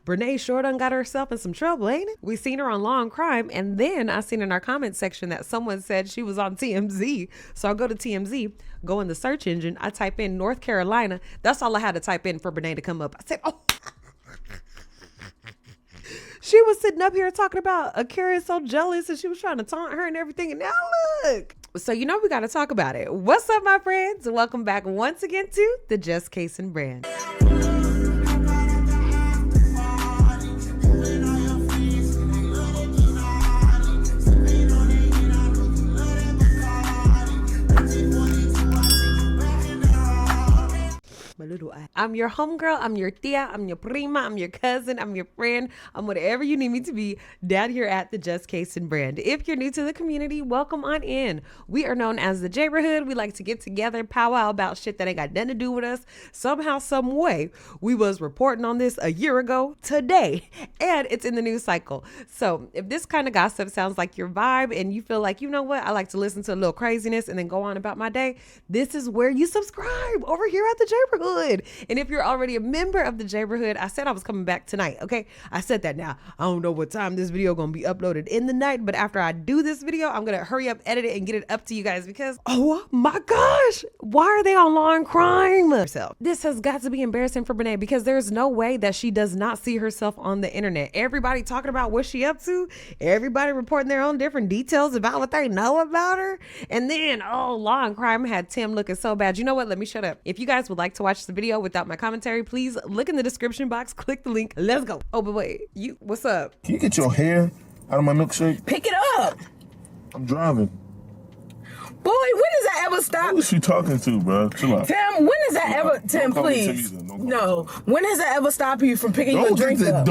Brene sure done got herself in some trouble, ain't it? We seen her on Law and Crime, and then I seen in our comment section that someone said she was on TMZ. So I go to TMZ, go in the search engine, I type in North Carolina. That's all I had to type in for Brene to come up. I said, oh. She was sitting up here talking about Akira is so jealous and she was trying to taunt her and everything. And now look. So you know we got to talk about it. What's up, my friends? Welcome back once again to the Just Casing brand. I'm your homegirl, I'm your tia, I'm your prima, I'm your cousin, I'm your friend, I'm whatever you need me to be down here at the Just Casing brand. If you're new to the community, welcome on in. We are known as the Neighborhood. We like to get together, powwow about shit that ain't got nothing to do with us. Somehow, some way, we was reporting on this a year ago today, and it's in the news cycle. So if this kind of gossip sounds like your vibe and you feel like, you know what, I like to listen to a little craziness and then go on about my day, this is where you subscribe over here at the Neighborhood. And if you're already a member of the Neighborhood, I said I was coming back tonight. Okay, I said that. Now I don't know what time this video gonna be uploaded in the night, but after I do this video, I'm gonna hurry up, edit it, and get it up to you guys because oh my gosh, why are they on Law and Crime? This has got to be embarrassing for Brene because there's no way that she does not see herself on the internet. Everybody talking about what she up to, everybody reporting their own different details about what they know about her, and then Law and Crime had Tim looking so bad. You know what? Let me shut up. If you guys would like to watch the video without my commentary, please look in the description box, click the link. Let's go. Oh, but wait, what's up? Can you get your hair out of my milkshake? Pick it up. I'm driving. Boy, when does that ever stop? Who is she talking to, bro? Chill out. Tim, when does that ever, Tim, please. No. When does that ever stop you from picking your drink up?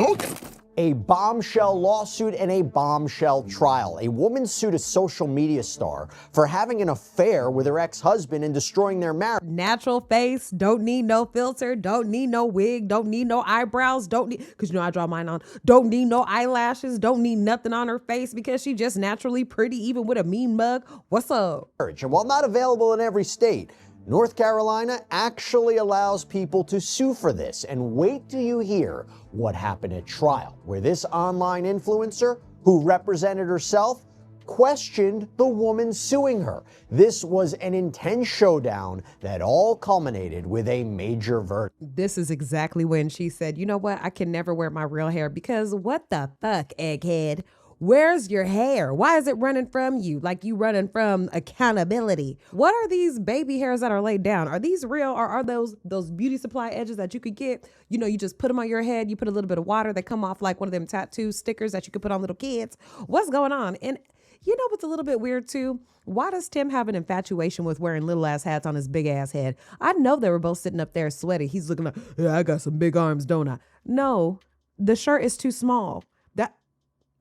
A bombshell lawsuit and a bombshell trial. A woman sued a social media star for having an affair with her ex-husband and destroying their marriage. Natural face, don't need no filter, don't need no wig, don't need no eyebrows, because you know I draw mine on, don't need no eyelashes, don't need nothing on her face because she just naturally pretty even with a mean mug. What's up? And while not available in every state, North Carolina actually allows people to sue for this. And wait till you hear what happened at trial, where this online influencer, who represented herself, questioned the woman suing her. This was an intense showdown that all culminated with a major verdict. This is exactly when she said, you know what, I can never wear my real hair because what the fuck, egghead? Where's your hair? Why is it running from you like you running from accountability? What are these baby hairs that are laid down? Are these real or are those beauty supply edges that you could get? You know, you just put them on your head, you put a little bit of water, they come off like one of them tattoo stickers that you could put on little kids. What's going on? And you know what's a little bit weird too? Why does Tim have an infatuation with wearing little ass hats on his big ass head? I know they were both sitting up there sweaty. He's looking like, yeah, I got some big arms, don't I? No, the shirt is too small.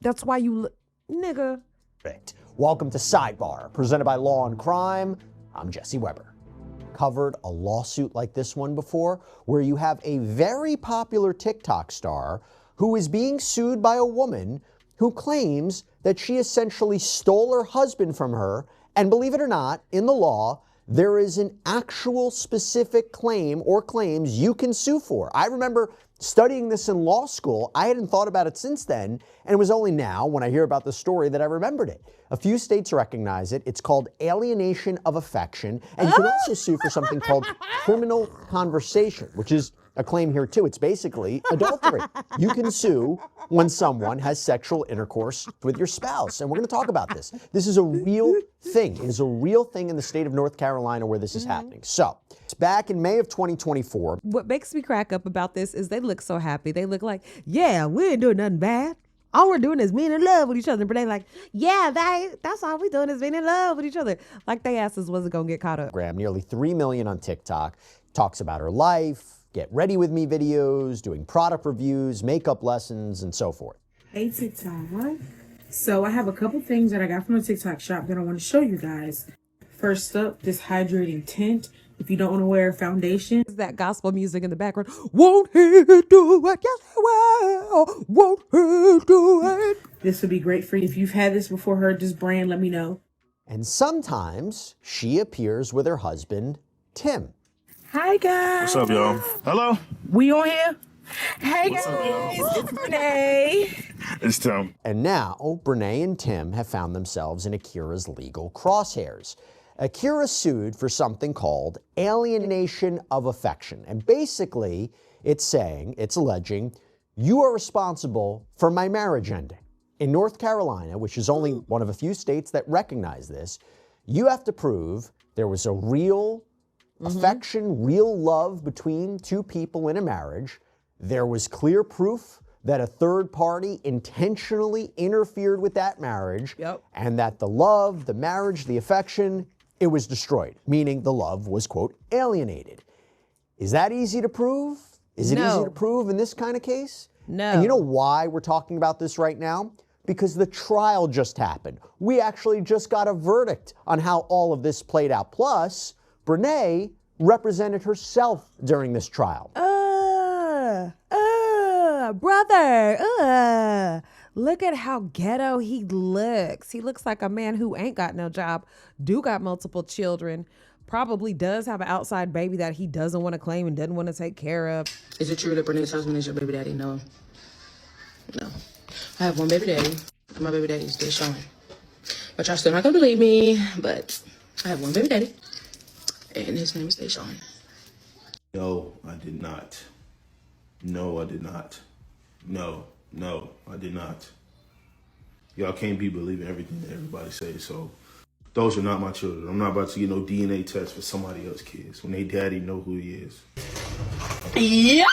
That's why you look, nigga. Welcome to Sidebar, presented by Law and Crime. I'm Jesse Weber. Covered a lawsuit like this one before, where you have a very popular TikTok star who is being sued by a woman who claims that she essentially stole her husband from her. And believe it or not, in the law, there is an actual specific claim or claims you can sue for. I remember studying this in law school. I hadn't thought about it since then, and it was only now when I hear about the story that I remembered it. A few states recognize it. It's called alienation of affection, and you can also sue for something called criminal conversation, which is a claim here too. It's basically adultery. You can sue when someone has sexual intercourse with your spouse, and we're going to talk about this. This is a real thing. It is a real thing in the state of North Carolina where this is happening. So, it's back in May of 2024. What makes me crack up about this is they look so happy. They look like, yeah, we ain't doing nothing bad. All we're doing is being in love with each other. But they like, yeah, that's all we doing is being in love with each other. Like they asses wasn't going to get caught up. Nearly 3 million on TikTok. Talks about her life, get ready with me videos, doing product reviews, makeup lessons, and so forth. Hey TikTok, what? So I have a couple things that I got from the TikTok shop that I want to show you guys. First up, this hydrating tint. If you don't want to wear foundation. That gospel music in the background. Won't he do it? Yes, he will. Won't he do it? This would be great for you. If you've had this before, heard this brand, let me know. And sometimes she appears with her husband, Tim. Hi, guys. What's up, y'all? Hello? We on here? Hey What's up, y'all? guys, it's Renee. It's Tim. And now, Brene and Tim have found themselves in Akira's legal crosshairs. Akira sued for something called alienation of affection. And basically, it's alleging, you are responsible for my marriage ending. In North Carolina, which is only one of a few states that recognize this, you have to prove there was a real affection, real love between two people in a marriage. There was clear proof that a third party intentionally interfered with that marriage, and that the love, the marriage, the affection, it was destroyed, meaning the love was, quote, alienated. Is that easy to prove? Is it easy to prove in this kind of case? No. And you know why we're talking about this right now? Because the trial just happened. We actually just got a verdict on how all of this played out. Plus, Brene represented herself during this trial. Brother, look at how ghetto he looks. He looks like a man who ain't got no job, got multiple children, probably does have an outside baby that he doesn't want to claim and doesn't want to take care of. Is it true that Brene's husband is your baby daddy? No. No. I have one baby daddy. My baby daddy is still showing. But y'all still not gonna believe me, but I have one baby daddy. And his name is Deshaun. No, I did not. No, I did not. No, I did not. Y'all can't be believing everything that everybody says, so those are not my children. I'm not about to get no DNA test for somebody else's kids when they daddy know who he is. Yeah.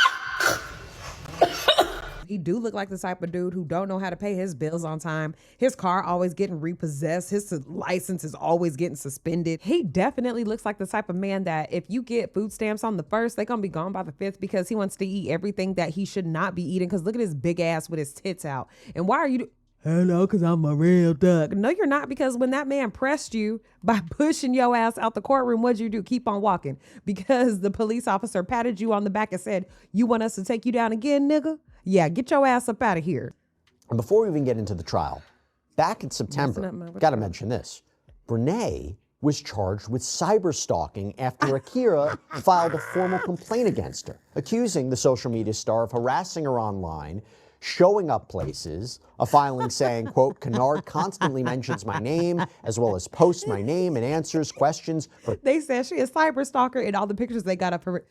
He do look like the type of dude who don't know how to pay his bills on time. His car always getting repossessed. His license is always getting suspended. He definitely looks like the type of man that if you get food stamps on the 1st, they're going to be gone by the 5th because he wants to eat everything that he should not be eating. Because look at his big ass with his tits out. And why are you... Hello, because I'm a real thug. No, you're not, because when that man pressed you by pushing your ass out the courtroom, what'd you do? Keep on walking. Because the police officer patted you on the back and said, you want us to take you down again, nigga? Yeah, get your ass up out of here. And before we even get into the trial, back in September, gotta mention this, Brene was charged with cyber stalking after Akira filed a formal complaint against her, accusing the social media star of harassing her online, showing up places, a filing saying, quote, Kennard constantly mentions my name, as well as posts my name and answers questions. They said she a cyber stalker in all the pictures they got of her.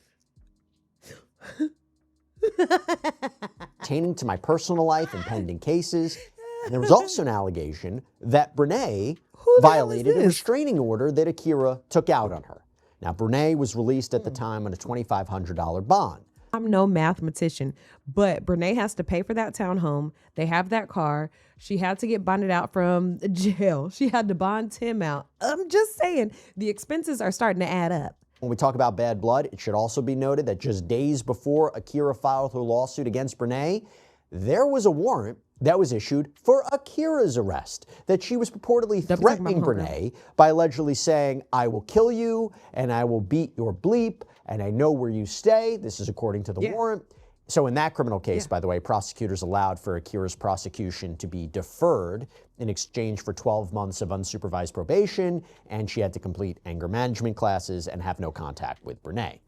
Pertaining to my personal life and pending cases. And there was also an allegation that Brene violated a restraining order that Akira took out on her. Now, Brene was released at the time on a $2,500 bond. I'm no mathematician, but Brene has to pay for that townhome. They have that car. She had to get bonded out from jail. She had to bond Tim out. I'm just saying, the expenses are starting to add up. When we talk about bad blood, it should also be noted that just days before Akira filed her lawsuit against Brene, there was a warrant that was issued for Akira's arrest, that she was purportedly threatening Brene by allegedly saying, I will kill you, and I will beat your bleep, and I know where you stay. This is according to the warrant. So in that criminal case, by the way, prosecutors allowed for Akira's prosecution to be deferred in exchange for 12 months of unsupervised probation, and she had to complete anger management classes and have no contact with Brene.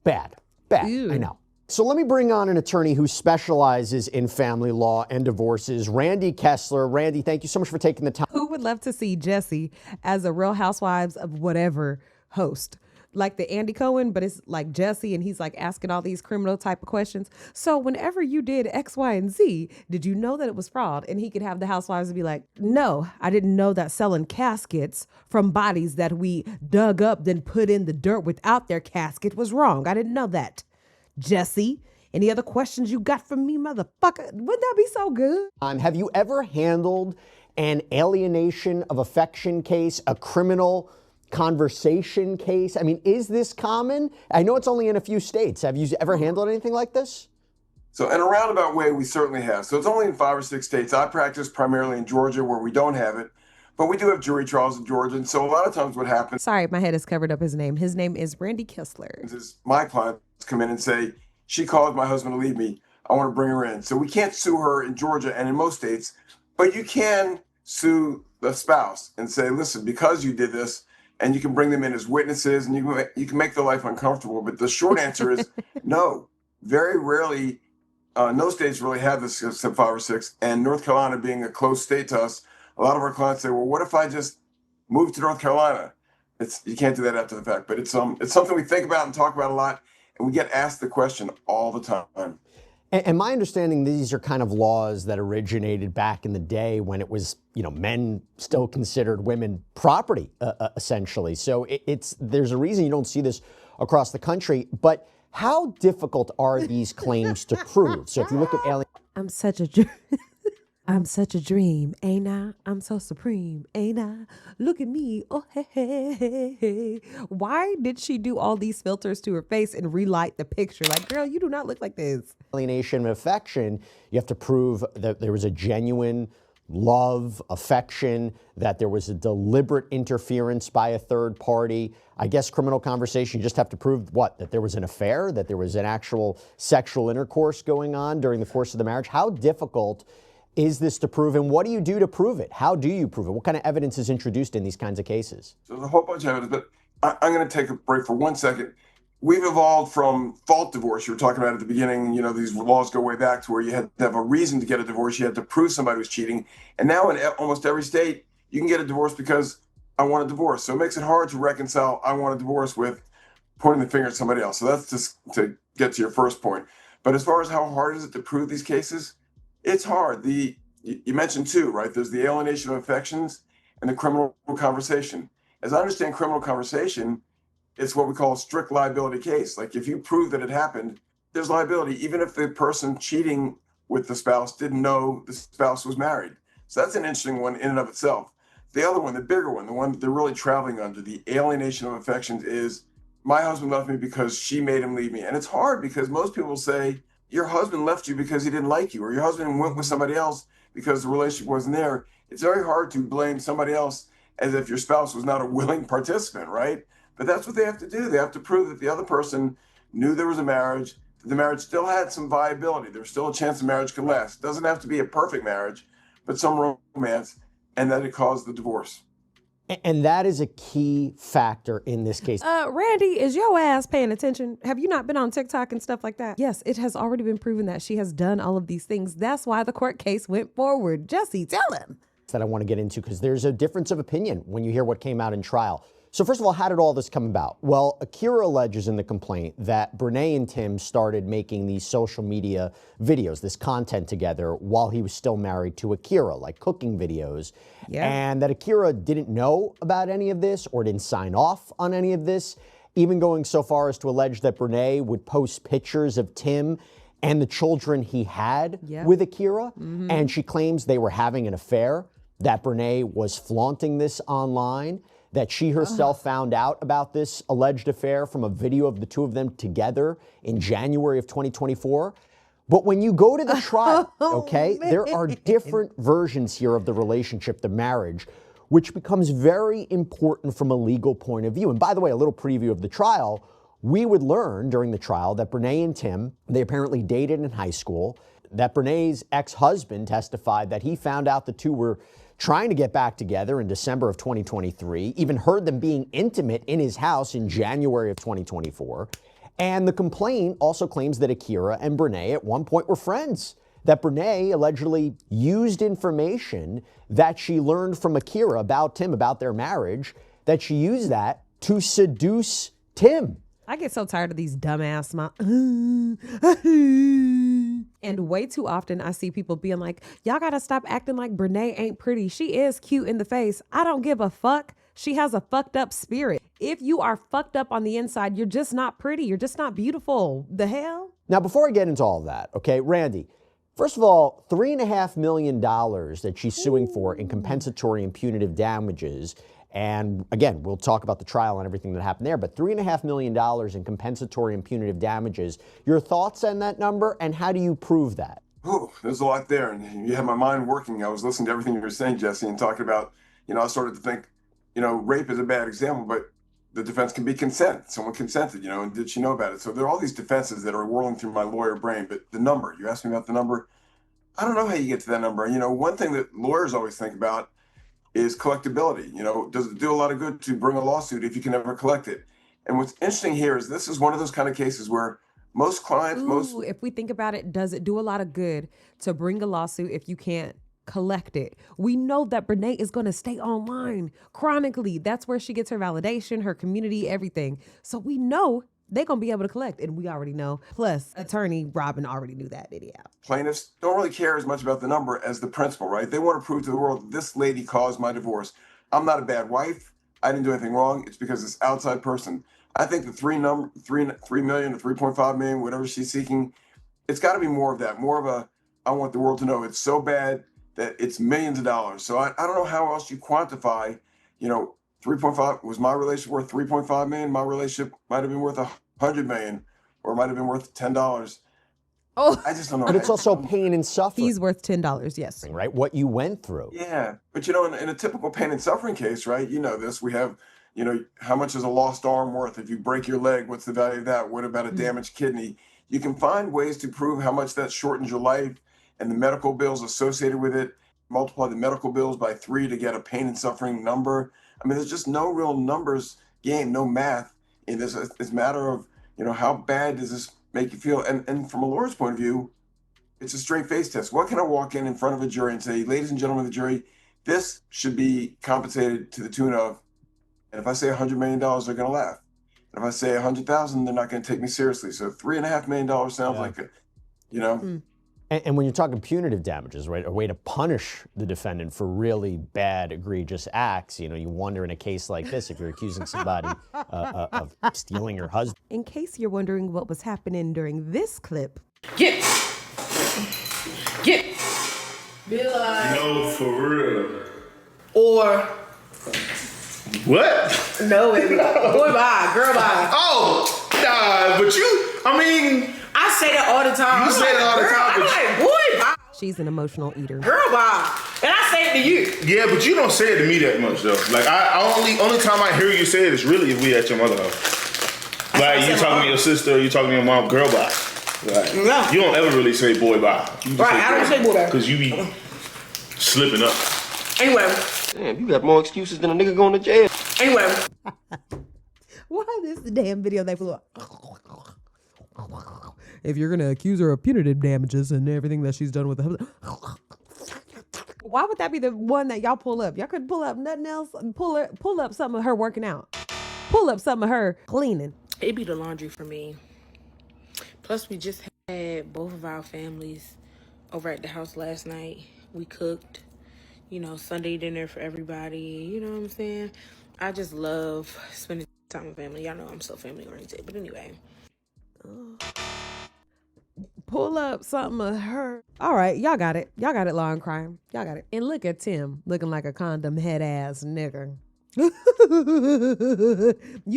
Bad, I know. So let me bring on an attorney who specializes in family law and divorces, Randy Kessler. Randy, thank you so much for taking the time. Who would love to see Jesse as a Real Housewives of whatever host? Like the Andy Cohen, but it's like Jesse, and he's like asking all these criminal type of questions. So whenever you did X, Y, and Z, did you know that it was fraud? And he could have the housewives be like, no, I didn't know that selling caskets from bodies that we dug up, then put in the dirt without their casket was wrong. I didn't know that. Jesse, any other questions you got for me, motherfucker? Wouldn't that be so good? Have you ever handled an alienation of affection case, a criminal conversation case? I mean, is this common? I know it's only in a few states. Have you ever handled anything like this? So in a roundabout way, we certainly have. So it's only in 5 or 6 states. I practice primarily in Georgia where we don't have it, but we do have jury trials in Georgia. And so a lot of times what happens... Sorry, my head has covered up his name. His name is Randy Kessler. ...is my clients come in and say, she caused my husband to leave me. I want to bring her in. So we can't sue her in Georgia and in most states, but you can sue the spouse and say, listen, because you did this, and you can bring them in as witnesses, and you can make their life uncomfortable. But the short answer is no. very rarely, no states really have this except 5 or 6. And North Carolina being a close state to us, a lot of our clients say, well, what if I just move to North Carolina? You can't do that after the fact, but it's something we think about and talk about a lot, and we get asked the question all the time. And my understanding, these are kind of laws that originated back in the day when it was, men still considered women property, essentially. So there's a reason you don't see this across the country. But how difficult are these claims to prove? So if you look at I'm such a dream, ain't I? I'm so supreme, ain't I? Look at me, oh hey, hey, hey, hey. Why did she do all these filters to her face and relight the picture? Like, girl, you do not look like this. Alienation of affection, you have to prove that there was a genuine love, affection, that there was a deliberate interference by a third party. I guess criminal conversation, you just have to prove what? That there was an affair, that there was an actual sexual intercourse going on during the course of the marriage. How difficult is this to prove, and what do you do to prove it? How do you prove it? What kind of evidence is introduced in these kinds of cases? So there's a whole bunch of evidence, but I'm going to take a break for 1 second. We've evolved from fault divorce, you were talking about at the beginning, these laws go way back to where you had to have a reason to get a divorce, you had to prove somebody was cheating. And now in almost every state, you can get a divorce because I want a divorce. So it makes it hard to reconcile I want a divorce with pointing the finger at somebody else. So that's just to get to your first point. But as far as how hard is it to prove these cases, it's hard. You mentioned two, right? There's the alienation of affections and the criminal conversation. As I understand criminal conversation, it's what we call a strict liability case. Like if you prove that it happened, there's liability, even if the person cheating with the spouse didn't know the spouse was married. So that's an interesting one in and of itself. The other one, the bigger one, the one that they're really traveling under, the alienation of affections, is my husband left me because she made him leave me. And it's hard because most people say, your husband left you because he didn't like you, or your husband went with somebody else because the relationship wasn't there. It's very hard to blame somebody else as if your spouse was not a willing participant, right? But that's what they have to do. They have to prove that the other person knew there was a marriage, that the marriage still had some viability. There was still a chance the marriage could last. It doesn't have to be a perfect marriage, but some romance, and that it caused the divorce. And that is a key factor in this case. Randy, is your ass paying attention? Have you not been on TikTok and stuff like that? Yes, it has already been proven that she has done all of these things. That's why the court case went forward. Jesse, tell him. That I want to get into because there's a difference of opinion when you hear what came out in trial. So first of all, how did all this come about? Well, Akira alleges in the complaint that Brene and Tim started making these social media videos, this content together while he was still married to Akira, like cooking videos. Yeah. And that Akira didn't know about any of this or didn't sign off on any of this, even going so far as to allege that Brene would post pictures of Tim and the children he had with Akira. Mm-hmm. And she claims they were having an affair, that Brene was flaunting this online, that she herself found out about this alleged affair from a video of the two of them together in January of 2024. But when you go to the trial, there are different versions here of the relationship, the marriage, which becomes very important from a legal point of view. And by the way, a little preview of the trial, we would learn during the trial that Brene and Tim, they apparently dated in high school, that Brene's ex-husband testified that he found out the two were trying to get back together in December of 2023, even heard them being intimate in his house in January of 2024. And the complaint also claims that Akira and Brene at one point were friends, that Brene allegedly used information that she learned from Akira about Tim, about their marriage, that she used that to seduce Tim. I get so tired of these dumbass and way too often I see people being like, y'all gotta stop acting like Brene ain't pretty. She is cute in the face. I don't give a fuck. She has a fucked up spirit. If you are fucked up on the inside, you're just not pretty. You're just not beautiful. The hell? Now, before I get into all of that, okay, Randy, first of all, $3.5 million that she's suing for in compensatory and punitive damages. And again, we'll talk about the trial and everything that happened there, but $3.5 million in compensatory and punitive damages. Your thoughts on that number, and how do you prove that? Oh, there's a lot there, and you have my mind working. I was listening to everything you were saying, Jesse, and talking about, I started to think, rape is a bad example, but the defense can be consent. Someone consented, and did she know about it? So there are all these defenses that are whirling through my lawyer brain, but the number, you asked me about the number. I don't know how you get to that number. One thing that lawyers always think about is collectability. Does it do a lot of good to bring a lawsuit if you can never collect it? And what's interesting here is this is one of those kind of cases where Most clients, Ooh, if we think about it, does it do a lot of good to bring a lawsuit if you can't collect it? We know that Brene is going to stay online chronically. That's where she gets her validation, her community, everything. So we know they're going to be able to collect, and we already know. Plus, attorney Robin already knew that video. Plaintiffs don't really care as much about the number as the principle, right? They want to prove to the world, this lady caused my divorce. I'm not a bad wife. I didn't do anything wrong. It's because this outside person. I think the 3 million or 3.5 million, whatever she's seeking, it's got to be more of that. More of a, I want the world to know it's so bad that it's millions of dollars. So I don't know how else you quantify, 3.5, was my relationship worth 3.5 million? My relationship might have been worth 100 million, or it might have been worth $10. Oh, I just don't know. But it's also pain and suffering. He's worth $10, yes. Right? What you went through. Yeah. But, in a typical pain and suffering case, right, this, we have, how much is a lost arm worth? If you break your leg, what's the value of that? What about a damaged kidney? You can find ways to prove how much that shortens your life and the medical bills associated with it. Multiply the medical bills by 3 to get a pain and suffering number. I mean, there's just no real numbers game, no math in this. It's a matter of, how bad does this make you feel? And from a lawyer's point of view, it's a straight face test. What can I walk in front of a jury and say, ladies and gentlemen of the jury, this should be compensated to the tune of, and if I say $100 million, they're going to laugh. And if I say 100,000, they're not going to take me seriously. So $3.5 million sounds like it, And when you're talking punitive damages, right, a way to punish the defendant for really bad, egregious acts, you wonder in a case like this, if you're accusing somebody of stealing your husband. In case you're wondering what was happening during this clip. Get. Be like. No, for real. Or. What? No, baby. Boy, bye. Girl, bye. Oh, nah, but I say that all the time. You say that all the time, but I'm like, boy, bye. She's an emotional eater. Girl, bye. And I say it to you. yeah, but you don't say it to me that much though. Like only time I hear you say it is really if we at your mother house. Like you talking to your sister, or you talking to your mom, girl, bye. Like, No. You don't ever really say boy, bye. Right, I don't say boy, bye. Because you be slipping up. Anyway. Damn, you got more excuses than a nigga going to jail. Anyway. Why this the damn video they blew up? If you're gonna accuse her of punitive damages and everything that she's done with the husband, why would that be the one that y'all pull up? Y'all couldn't pull up nothing else. Pull up something of her working out. Pull up something of her cleaning. It'd be the laundry for me. Plus, we just had both of our families over at the house last night. We cooked, Sunday dinner for everybody. You know what I'm saying? I just love spending time with family. Y'all know I'm so family oriented. But anyway. Pull up something of her. All right, y'all got it. Y'all got it, law and crime. Y'all got it. And look at Tim looking like a condom head ass nigga. You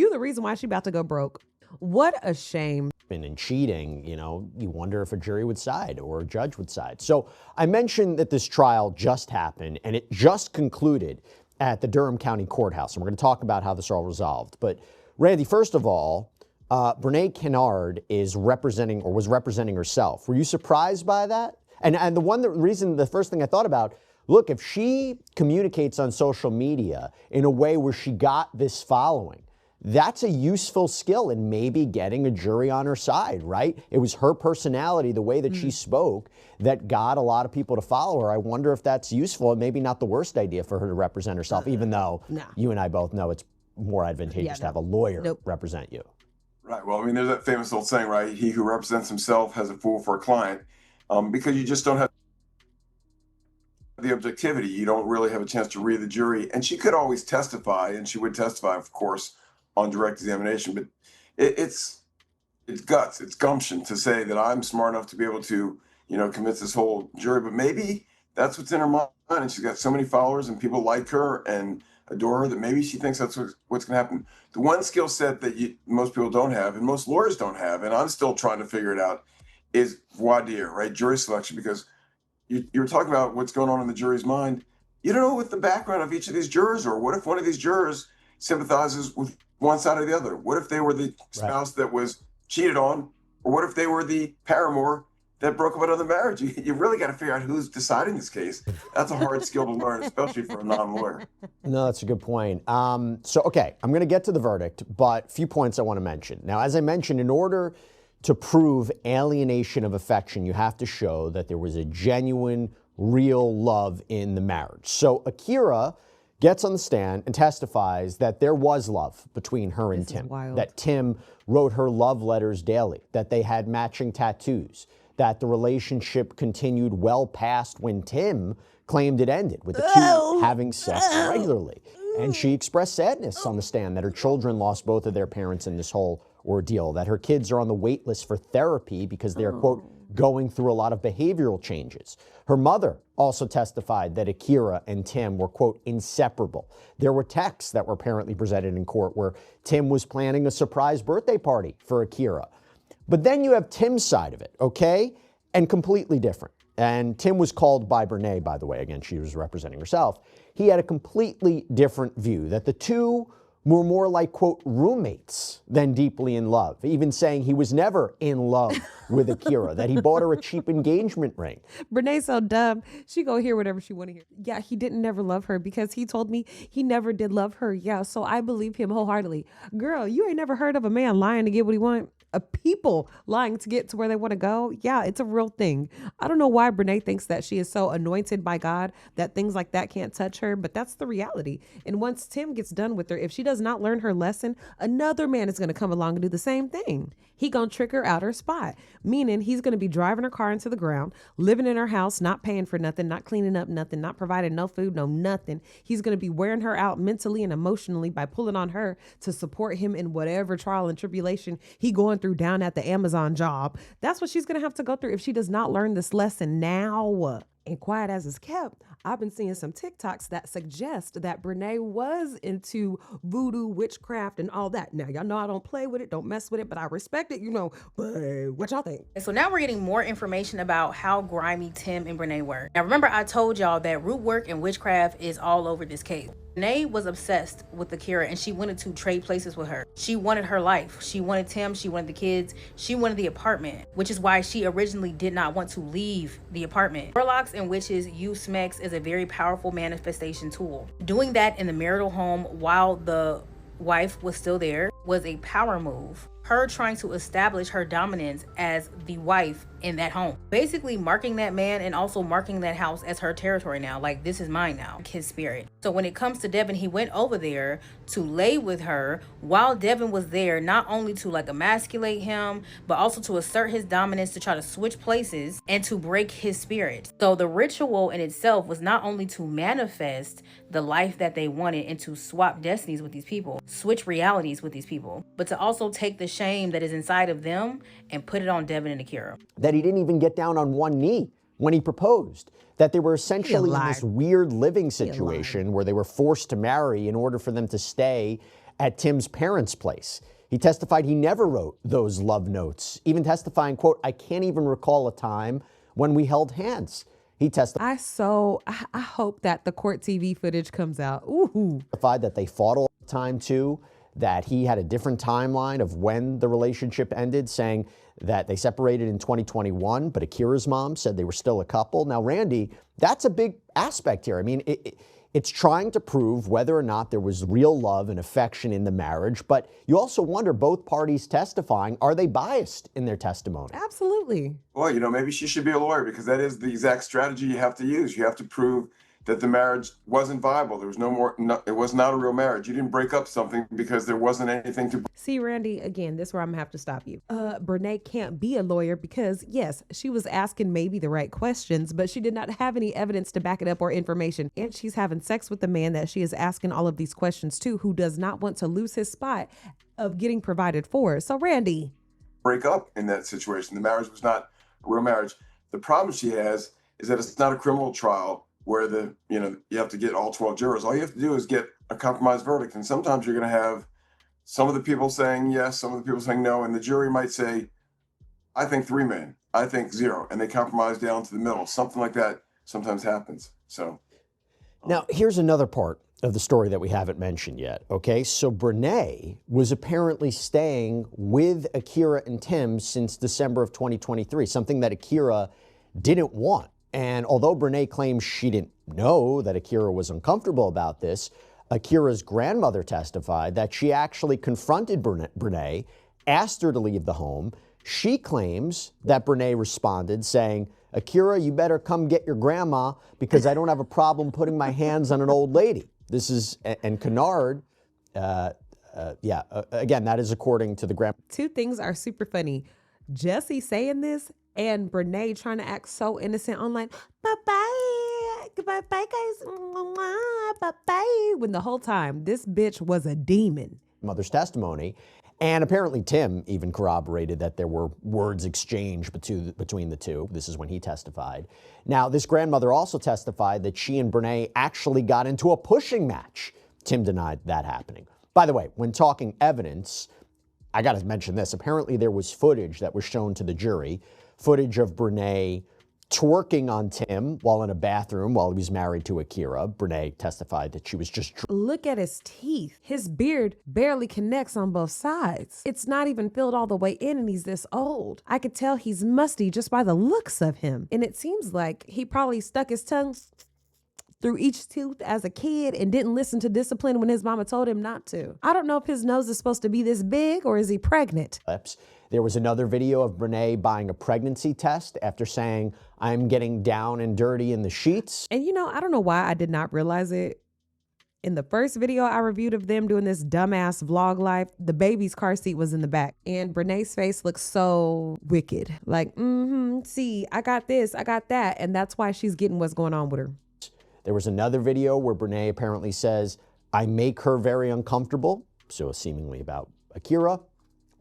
the reason why she about to go broke. What a shame. And cheating, you wonder if a jury would side or a judge would side. So I mentioned that this trial just happened and it just concluded at the Durham County Courthouse. And we're going to talk about how this all resolved. But Randy, first of all, Brene Kennard was representing herself. Were you surprised by that? And the first thing I thought about, look, if she communicates on social media in a way where she got this following, that's a useful skill in maybe getting a jury on her side, right? It was her personality, the way that she spoke, that got a lot of people to follow her. I wonder if that's useful and maybe not the worst idea for her to represent herself, even though you and I both know it's more advantageous to have a lawyer represent you. Right. Well, I mean, there's that famous old saying, right? He who represents himself has a fool for a client, because you just don't have the objectivity. You don't really have a chance to read the jury. And she could always testify, and she would testify, of course, on direct examination. But it's guts, it's gumption to say that I'm smart enough to be able to, convince this whole jury. But maybe that's what's in her mind. And she's got so many followers and people like her and adore her that maybe she thinks that's what's going to happen. The one skill set that most people don't have and most lawyers don't have, and I'm still trying to figure it out, is voir dire, right? Jury selection, because you're talking about what's going on in the jury's mind. You don't know what the background of each of these jurors are. What if one of these jurors sympathizes with one side or the other? What if they were the spouse that was cheated on? Or what if they were the paramour that broke up another marriage? You really got to figure out who's deciding this case. That's a hard skill to learn, especially for a non-lawyer. No, that's a good point. Okay, I'm going to get to the verdict, but a few points I want to mention. Now, as I mentioned, in order to prove alienation of affection, you have to show that there was a genuine, real love in the marriage. So Akira gets on the stand and testifies that there was love between her and Tim, that Tim wrote her love letters daily, that they had matching tattoos, that the relationship continued well past when Tim claimed it ended, with the two having sex regularly. And she expressed sadness on the stand that her children lost both of their parents in this whole ordeal, that her kids are on the wait list for therapy because they're, quote, going through a lot of behavioral changes. Her mother also testified that Akira and Tim were, quote, inseparable. There were texts that were apparently presented in court where Tim was planning a surprise birthday party for Akira. But then you have Tim's side of it, okay? And completely different. And Tim was called by Brene, by the way. Again, she was representing herself. He had a completely different view, that the two were more like, quote, roommates than deeply in love, even saying he was never in love with Akira, that he bought her a cheap engagement ring. Brene's so dumb. She go hear whatever she want to hear. Yeah, he didn't never love her because he told me he never did love her. Yeah, so I believe him wholeheartedly. Girl, you ain't never heard of a man lying to get what he want? People lying to get to where they want to go. Yeah, it's a real thing. I don't know why Brene thinks that she is so anointed by God that things like that can't touch her, but that's the reality. And once Tim gets done with her, if she does not learn her lesson, another man is going to come along and do the same thing. He gonna trick her out her spot, meaning he's going to be driving her car into the ground, living in her house, not paying for nothing, not cleaning up nothing, not providing no food, no nothing. He's going to be wearing her out mentally and emotionally by pulling on her to support him in whatever trial and tribulation he going through down at the Amazon job. That's what she's going to have to go through if she does not learn this lesson now. And quiet as it's kept, I've been seeing some TikToks that suggest that Brene was into voodoo, witchcraft, and all that. Now, y'all know I don't play with it, don't mess with it, but I respect it, But what y'all think? And so now we're getting more information about how grimy Tim and Brene were. Now, remember I told y'all that root work and witchcraft is all over this case. Brene was obsessed with Akira and she wanted to trade places with her. She wanted her life. She wanted Tim. She wanted the kids. She wanted the apartment, which is why she originally did not want to leave the apartment. Warlocks and witches use Smex as a very powerful manifestation tool. Doing that in the marital home while the wife was still there was a power move. Her trying to establish her dominance as the wife in that home. Basically marking that man and also marking that house as her territory now. Like, this is mine now, his spirit. So when it comes to Devin, he went over there to lay with her while Devin was there, not only to like emasculate him, but also to assert his dominance, to try to switch places and to break his spirit. So the ritual in itself was not only to manifest the life that they wanted and to swap destinies with these people, switch realities with these people, but to also take the shame that is inside of them and put it on Devin and Akira. That he didn't even get down on one knee when he proposed, that they were essentially in this weird living situation where they were forced to marry in order for them to stay at Tim's parents' place. He testified he never wrote those love notes, even testifying, quote, I can't even recall a time when we held hands. He testified. I hope that the court TV footage comes out. Ooh. Testified that they fought all the time too, that he had a different timeline of when the relationship ended, saying that they separated in 2021, but Akira's mom said they were still a couple. Now, Randy, that's a big aspect here. I mean, it's trying to prove whether or not there was real love and affection in the marriage, but you also wonder, both parties testifying, are they biased in their testimony? Absolutely. Well, maybe she should be a lawyer, because that is the exact strategy you have to use. You have to prove that the marriage wasn't viable. There was it was not a real marriage. You didn't break up something because there wasn't anything to. See, Randy, again, this is where I'm gonna have to stop you. Brene can't be a lawyer because, yes, she was asking maybe the right questions, but she did not have any evidence to back it up or information. And she's having sex with the man that she is asking all of these questions to, who does not want to lose his spot of getting provided for. So, Randy. Break up in that situation. The marriage was not a real marriage. The problem she has is that it's not a criminal trial where you have to get all 12 jurors. All you have to do is get a compromise verdict. And sometimes you're going to have some of the people saying yes, some of the people saying no. And the jury might say, I think 3 men, I think 0. And they compromise down to the middle. Something like that sometimes happens. So. Now, here's another part of the story that we haven't mentioned yet. Okay, so Brene was apparently staying with Akira and Tim since December of 2023, something that Akira didn't want. And although Brene claims she didn't know that Akira was uncomfortable about this, Akira's grandmother testified that she actually confronted Brene, asked her to leave the home, She claims that Brene responded saying, Akira, you better come get your grandma because I don't have a problem putting my hands on an old lady. This is, and Kennard, again, that is according to the grandma. Two things are super funny. Jesse saying this and Brene trying to act so innocent online. Bye-bye. Bye-bye, guys. Bye-bye. When the whole time, this bitch was a demon. Mother's testimony. And apparently Tim even corroborated that there were words exchanged between the two. This is when he testified. Now, this grandmother also testified that she and Brene actually got into a pushing match. Tim denied that happening. By the way, when talking evidence, I got to mention this. Apparently there was footage that was shown to the jury, footage of Brene twerking on Tim while in a bathroom while he was married to Akira. Brene testified that she was just... Look at his teeth. His beard barely connects on both sides. It's not even filled all the way in and he's this old. I could tell he's musty just by the looks of him. And it seems like he probably stuck his tongue through each tooth as a kid and didn't listen to discipline when his mama told him not to. I don't know if his nose is supposed to be this big or is he pregnant? There was another video of Brene buying a pregnancy test after saying, I'm getting down and dirty in the sheets. And you know, I don't know why I did not realize it. In the first video I reviewed of them doing this dumbass vlog life, the baby's car seat was in the back. And Brene's face looks so wicked. Like, see, I got this, I got that. And that's why she's getting what's going on with her. There was another video where Brene apparently says, I make her very uncomfortable. So seemingly about Akira.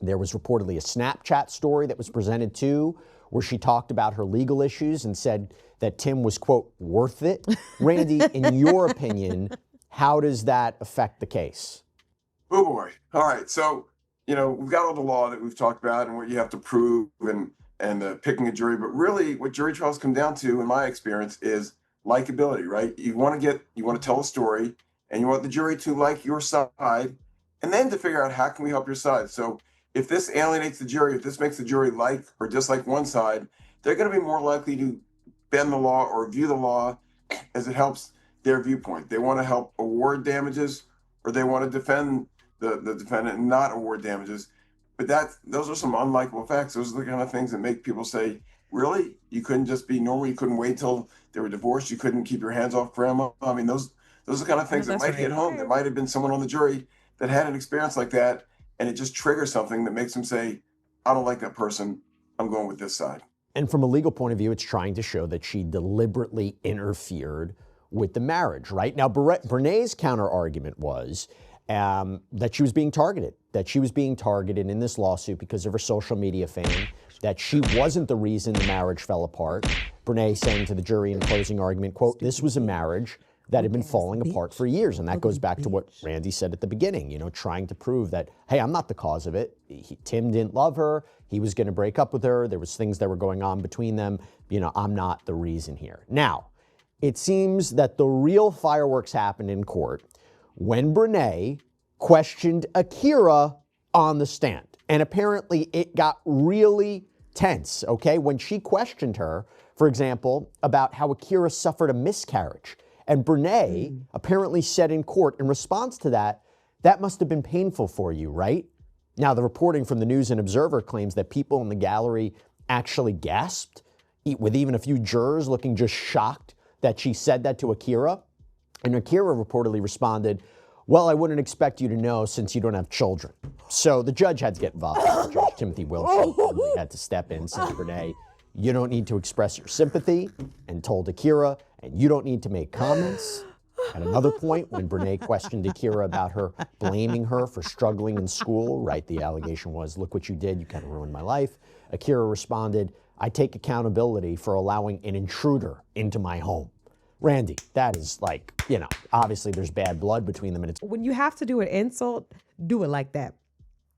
There was reportedly a Snapchat story that was presented too, where she talked about her legal issues and said that Tim was, quote, worth it. Randy, in your opinion, how does that affect the case? Oh boy. All right. So, you know, we've got all the law that we've talked about and what you have to prove and picking a jury. But really what jury trials come down to, in my experience, is likability, right? You want to tell a story and you want the jury to like your side and then to figure out how can we help your side. So if this alienates the jury, if this makes the jury like or dislike one side, they're going to be more likely to bend the law or view the law as it helps their viewpoint. They want to help award damages or they want to defend the defendant and not award damages. But those are some unlikable facts. Those are the kind of things that make people say, really? You couldn't just be normal? You couldn't wait till they were divorced? You couldn't keep your hands off grandma? I mean, those are the kind of things that might hit home. There might have been someone on the jury that had an experience like that, and it just triggers something that makes them say, I don't like that person. I'm going with this side. And from a legal point of view, it's trying to show that she deliberately interfered with the marriage, right? Now, Brene's counter argument was that she was being targeted, in this lawsuit because of her social media fame, that she wasn't the reason the marriage fell apart. Brene saying to the jury in closing argument, quote, this was a marriage that had been falling apart for years. And that goes back to what Randy said at the beginning, you know, trying to prove that, hey, I'm not the cause of it. Tim didn't love her. He was going to break up with her. There was things that were going on between them. You know, I'm not the reason here. Now, it seems that the real fireworks happened in court when Brene questioned Akira on the stand. And apparently it got really tense, okay? When she questioned her, for example, about how Akira suffered a miscarriage. And Brene apparently said in court in response to that, that must have been painful for you, right? Now, the reporting from the News and Observer claims that people in the gallery actually gasped, with even a few jurors looking just shocked that she said that to Akira. And Akira reportedly responded, well, I wouldn't expect you to know since you don't have children. So the judge had to get involved. Judge Timothy Wilson had to step in, said to Brene, you don't need to express your sympathy, and told Akira, and you don't need to make comments. At another point, when Brene questioned Akira about her blaming her for struggling in school, right, the allegation was, look what you did, you kind of ruined my life. Akira responded, I take accountability for allowing an intruder into my home. Randy, that is like, you know, obviously there's bad blood between them. And it's when you have to do an insult, do it like that.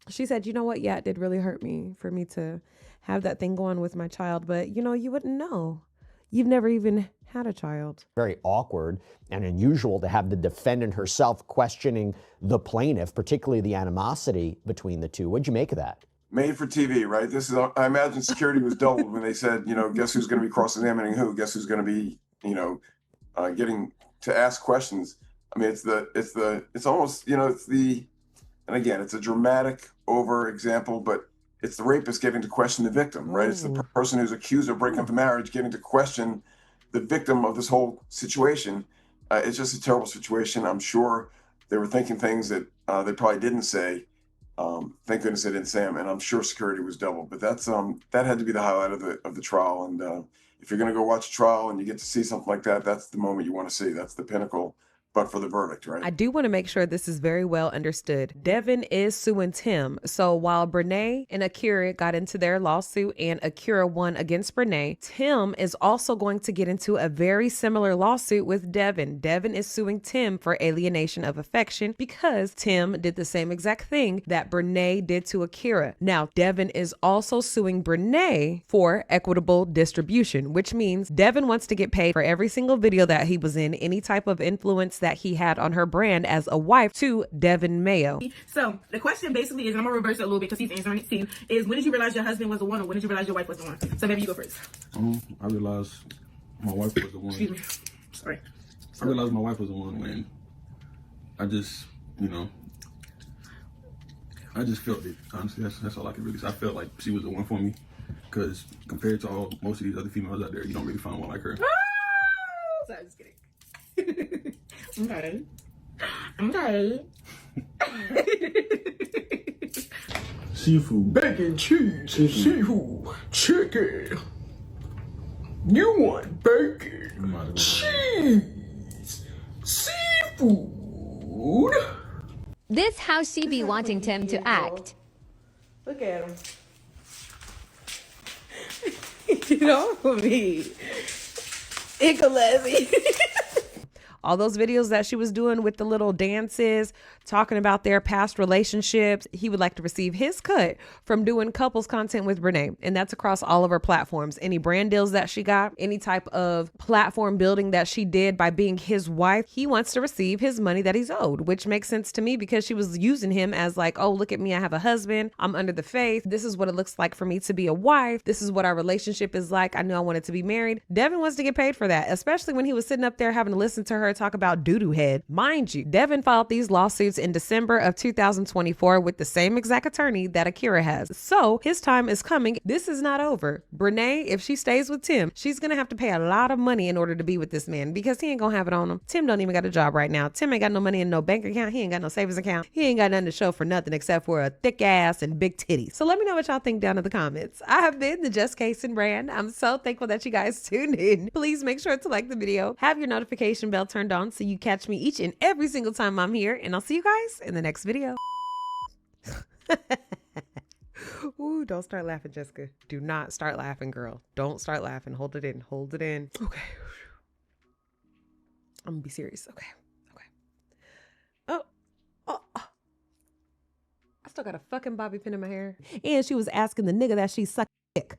She said, you know what? Yeah, it did really hurt me for me to have that thing going with my child. But, you know, you wouldn't know. You've never even had a child. Very awkward and unusual to have the defendant herself questioning the plaintiff, particularly the animosity between the two. What'd you make of that? Made for TV, right? This is, I imagine security was doubled when they said, you know, guess who's going to be cross-examining who? Guess who's going to be, you know, getting to ask questions. I mean, it's almost, you know, and again, it's a dramatic over example, but it's the rapist getting to question the victim, right? It's the person who's accused of breaking up the marriage getting to question the victim of this whole situation. It's just a terrible situation. I'm sure they were thinking things that they probably didn't say. Thank goodness they didn't say them, and I'm sure security was doubled. But that's that had to be the highlight of the trial. And if you're going to go watch a trial and you get to see something like that, that's the moment you want to see. That's the pinnacle, but for the verdict, right? I do want to make sure this is very well understood. Devin is suing Tim. So while Brene and Akira got into their lawsuit and Akira won against Brene, Tim is also going to get into a very similar lawsuit with Devin. Devin is suing Tim for alienation of affection because Tim did the same exact thing that Brene did to Akira. Now, Devin is also suing Brene for equitable distribution, which means Devin wants to get paid for every single video that he was in, any type of influence that he had on her brand as a wife to Devin Mayo. So the question basically is, and I'm gonna reverse it a little bit because he's answering it to you, is when did you realize your husband was the one, or when did you realize your wife was the one? So maybe you go first. I realized my wife was the one. Excuse me. Sorry. I realized my wife was the one when I just, I just felt it. Honestly, that's all I can really say. I felt like she was the one for me, because compared to most of these other females out there, you don't really find one like her. Sorry, just kidding. Okay. Seafood, bacon, cheese, and seafood, chicken. You want bacon, cheese, seafood. This how she be wanting Tim to act. Look at him. Get off of me. Icolesi. All those videos that she was doing with the little dances, talking about their past relationships, he would like to receive his cut from doing couples content with Brene. And that's across all of her platforms. Any brand deals that she got, any type of platform building that she did by being his wife, he wants to receive his money that he's owed, which makes sense to me because she was using him as like, oh, look at me, I have a husband, I'm under the faith. This is what it looks like for me to be a wife. This is what our relationship is like. I know I wanted to be married. Devin wants to get paid for that, especially when he was sitting up there having to listen to her talk about doo-doo head. Mind you, Devin filed these lawsuits in December of 2024 with the same exact attorney that Akira has. So his time is coming. This is not over. Brene, if she stays with Tim, she's gonna have to pay a lot of money in order to be with this man because he ain't gonna have it on him. Tim don't even got a job right now. Tim ain't got no money in no bank account. He ain't got no savings account. He ain't got nothing to show for nothing except for a thick ass and big titties. So let me know what y'all think down in the comments. I have been the Just Case and Brand. I'm so thankful that you guys tuned in. Please make sure to like the video, have your notification bell turned on so you catch me each and every single time I'm here, and I'll see you guys in the next video. Ooh, don't start laughing, Jessica. Do not start laughing, girl. Don't start laughing. Hold it in. Hold it in. Okay. I'm gonna be serious. Okay. Oh. I still got a fucking bobby pin in my hair. And she was asking the nigga that she sucked dick.